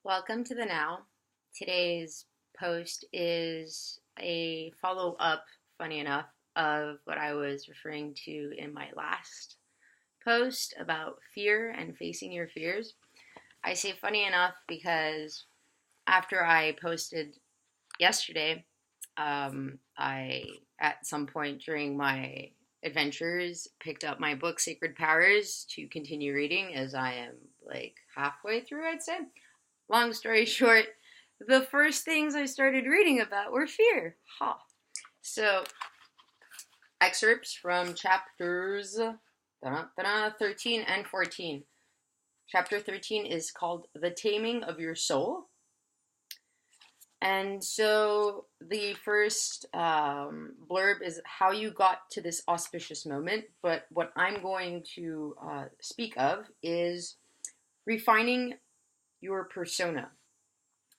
Welcome to the Now. Today's post is a follow up, funny enough, of what I was referring to in my last post about fear and facing your fears. I say funny enough because after I posted yesterday, I, at some point during my adventures, picked up my book, Sacred Powers, to continue reading as I am like halfway through, I'd say. Long story short, the first things I started reading about were fear. So, excerpts from chapters 13 and 14. Chapter 13 is called The Taming of Your Soul. And so the first blurb is how you got to this auspicious moment. But what I'm going to speak of is refining your persona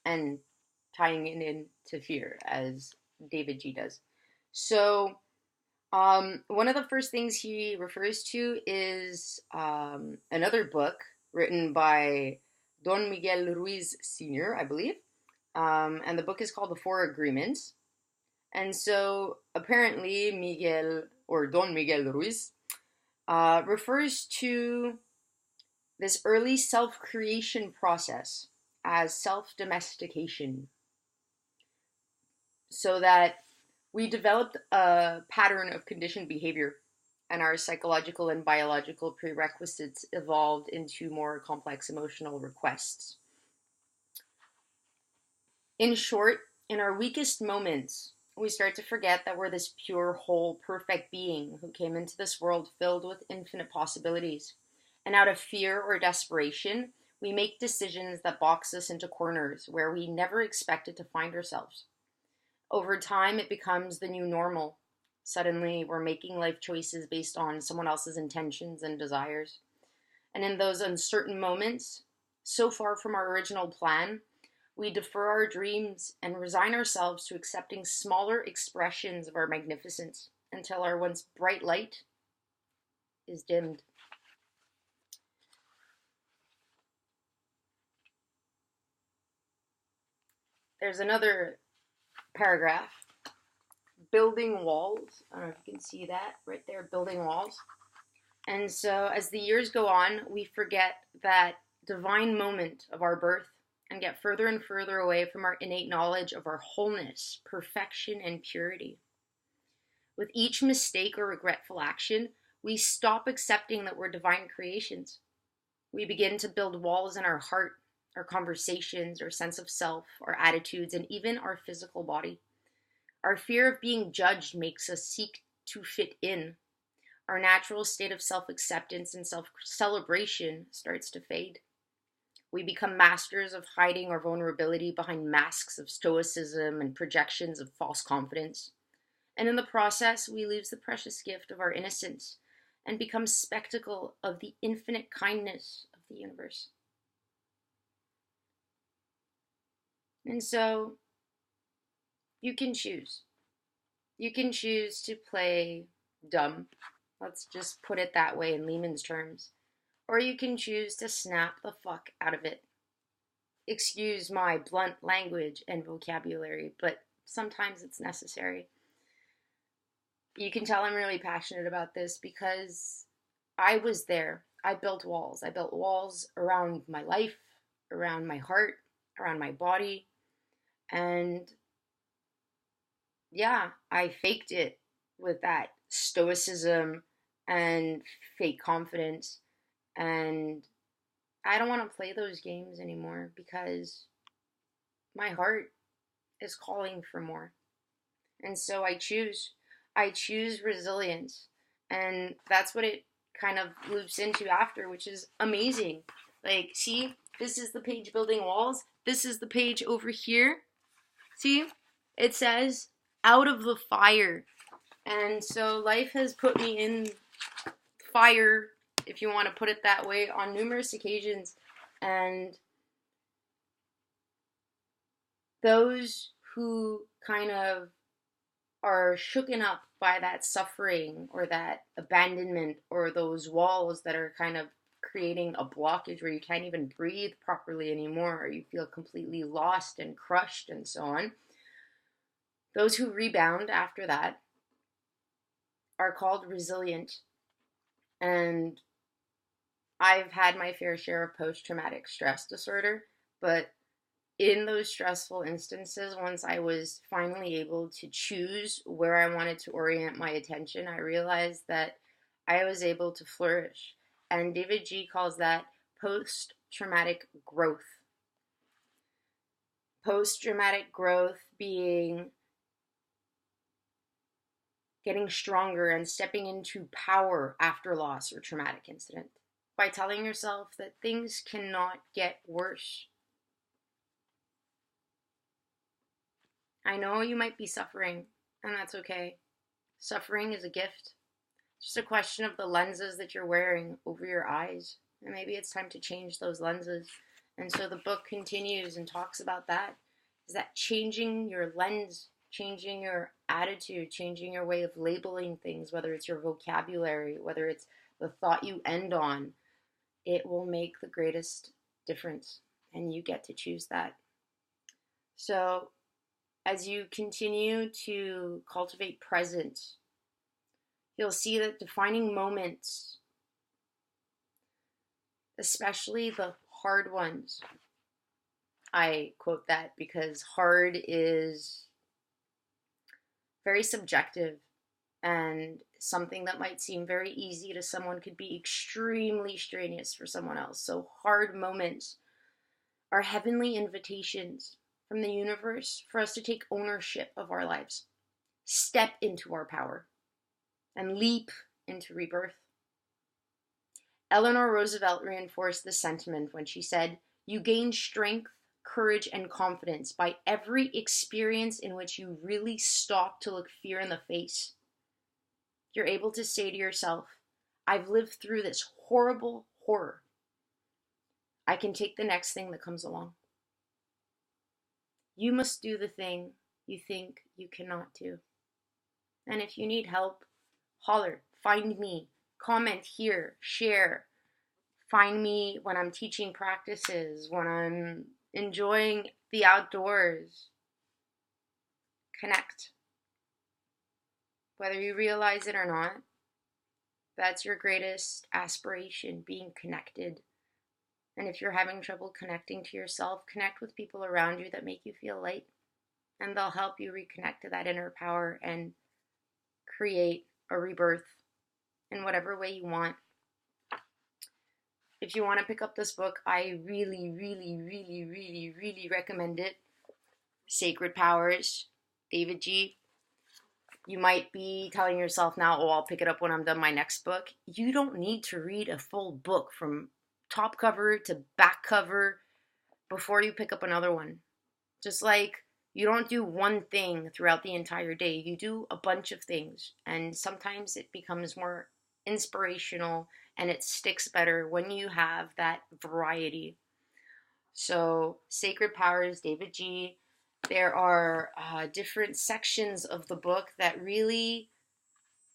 and tying it into fear, as Davidji does. So, one of the first things he refers to is another book written by Don Miguel Ruiz Sr., I believe. And the book is called The Four Agreements. And so, apparently, Miguel, or Don Miguel Ruiz, refers to this early self-creation process as self-domestication, so that we developed a pattern of conditioned behavior and our psychological and biological prerequisites evolved into more complex emotional requests. In short, in our weakest moments, we start to forget that we're this pure, whole, perfect being who came into this world filled with infinite possibilities. And out of fear or desperation, we make decisions that box us into corners where we never expected to find ourselves. Over time, it becomes the new normal. Suddenly, we're making life choices based on someone else's intentions and desires. And in those uncertain moments, so far from our original plan, we defer our dreams and resign ourselves to accepting smaller expressions of our magnificence until our once bright light is dimmed. There's another paragraph. Building walls. I don't know if you can see that right there, building walls. And so as the years go on, we forget that divine moment of our birth and get further and further away from our innate knowledge of our wholeness, perfection, and purity. With each mistake or regretful action, we stop accepting that we're divine creations. We begin to build walls in our heart, our conversations, our sense of self, our attitudes, and even our physical body. Our fear of being judged makes us seek to fit in. Our natural state of self-acceptance and self-celebration starts to fade. We become masters of hiding our vulnerability behind masks of stoicism and projections of false confidence. And in the process, we lose the precious gift of our innocence and become spectacle of the infinite kindness of the universe. And so, you can choose. You can choose to play dumb. Let's just put it that way in layman's terms. Or you can choose to snap the fuck out of it. Excuse my blunt language and vocabulary, but sometimes it's necessary. You can tell I'm really passionate about this because I was there. I built walls. I built walls around my life, around my heart, around my body. And yeah, I faked it with that stoicism and fake confidence. And I don't want to play those games anymore because my heart is calling for more. And so I choose resilience. And that's what it kind of loops into after, which is amazing. Like, see, this is the page building walls. This is the page over here. See, it says out of the fire. And so life has put me in fire, if you want to put it that way, on numerous occasions. And those who kind of are shooken up by that suffering or that abandonment or those walls that are kind of creating a blockage where you can't even breathe properly anymore, or you feel completely lost and crushed and so on. Those who rebound after that are called resilient. And I've had my fair share of post-traumatic stress disorder, but in those stressful instances, once I was finally able to choose where I wanted to orient my attention, I realized that I was able to flourish. And Davidji calls that post-traumatic growth. Post-traumatic growth being getting stronger and stepping into power after loss or traumatic incident by telling yourself that things cannot get worse. I know you might be suffering, and that's okay. Suffering is a gift. It's just a question of the lenses that you're wearing over your eyes. And maybe it's time to change those lenses. And so the book continues and talks about that. Is that changing your lens, changing your attitude, changing your way of labeling things, whether it's your vocabulary, whether it's the thought you end on, it will make the greatest difference. And you get to choose that. So as you continue to cultivate presence, you'll see that defining moments, especially the hard ones, I quote that because hard is very subjective, and something that might seem very easy to someone could be extremely strenuous for someone else. So hard moments are heavenly invitations from the universe for us to take ownership of our lives, step into our power, and leap into rebirth. Eleanor Roosevelt reinforced this sentiment when she said, "You gain strength, courage, and confidence by every experience in which you really stop to look fear in the face. You're able to say to yourself, I've lived through this horrible horror. I can take the next thing that comes along." You must do the thing you think you cannot do. And if you need help, holler, find me, comment here, share. Find me when I'm teaching practices, when I'm enjoying the outdoors. Connect. Whether you realize it or not, that's your greatest aspiration, being connected. And if you're having trouble connecting to yourself, connect with people around you that make you feel light. And they'll help you reconnect to that inner power and create a rebirth in whatever way you want. If you want to pick up this book, I really, really, really, really, really recommend it. Sacred Powers, Davidji. You might be telling yourself now, oh, I'll pick it up when I'm done my next book. You don't need to read a full book from top cover to back cover before you pick up another one. Just like you don't do one thing throughout the entire day. You do a bunch of things. And sometimes it becomes more inspirational and it sticks better when you have that variety. So, Sacred Powers, Davidji. There are different sections of the book that really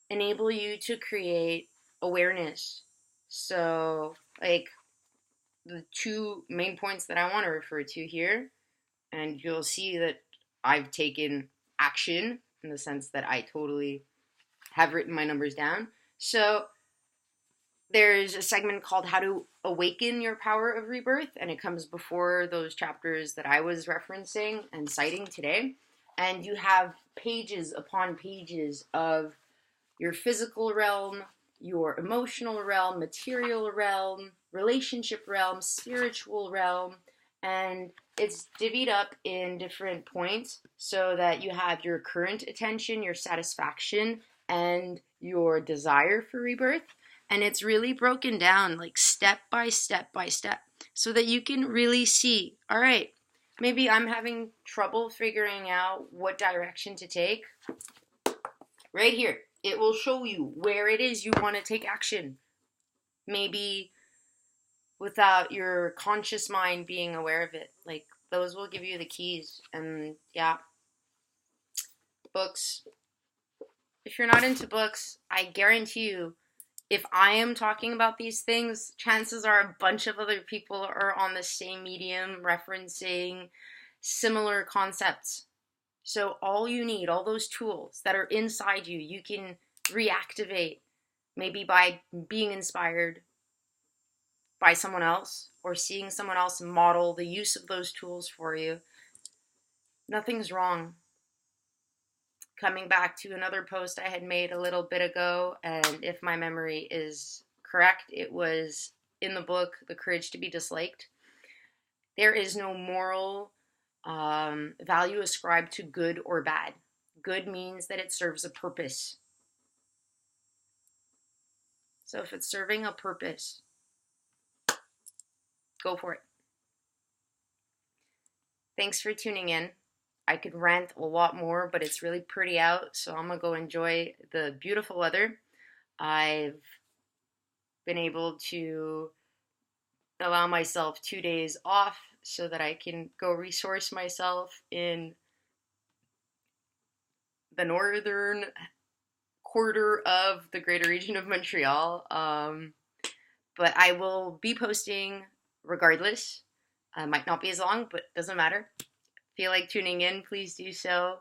enable you to create awareness. So, like, the two main points that I want to refer to here, and you'll see that I've taken action in the sense that I totally have written my numbers down. So there's a segment called How to Awaken Your Power of Rebirth, and it comes before those chapters that I was referencing and citing today. And you have pages upon pages of your physical realm, your emotional realm, material realm, relationship realm, spiritual realm, and it's divvied up in different points so that you have your current attention, your satisfaction, and your desire for rebirth. And it's really broken down like step by step by step so that you can really see, all right, maybe I'm having trouble figuring out what direction to take. Right here, it will show you where it is you want to take action. Maybe without your conscious mind being aware of it. Like, those will give you the keys. And yeah, books. If you're not into books, I guarantee you, if I am talking about these things, chances are a bunch of other people are on the same medium referencing similar concepts. So all you need, all those tools that are inside you, you can reactivate maybe by being inspired by someone else or seeing someone else model the use of those tools for you. Nothing's wrong. Coming back to another post I had made a little bit ago, and if my memory is correct, it was in the book, The Courage to be Disliked. There is no moral value ascribed to good or bad. Good means that it serves a purpose. So if it's serving a purpose, go for it. Thanks for tuning in. I could rant a lot more, but it's really pretty out, so I'm gonna go enjoy the beautiful weather. I've been able to allow myself 2 days off so that I can go resource myself in the northern quarter of the greater region of Montreal. But I will be posting regardless. Might not be as long, but doesn't matter. Feel like tuning in, please do so.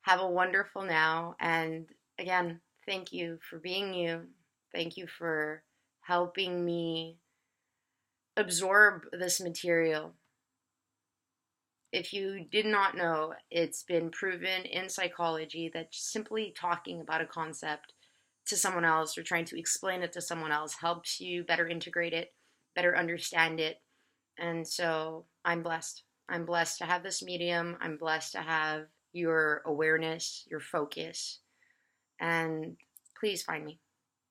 Have a wonderful now. And again, thank you for being you. Thank you for helping me absorb this material. If you did not know, it's been proven in psychology that simply talking about a concept to someone else or trying to explain it to someone else helps you better integrate it, better understand it. And so I'm blessed. I'm blessed to have this medium. I'm blessed to have your awareness, your focus. And please find me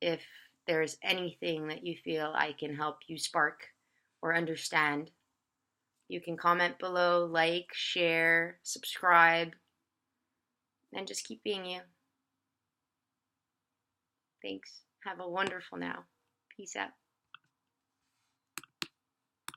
if there's anything that you feel I can help you spark or understand. You can comment below, like, share, subscribe, and just keep being you. Thanks. Have a wonderful now. Peace out.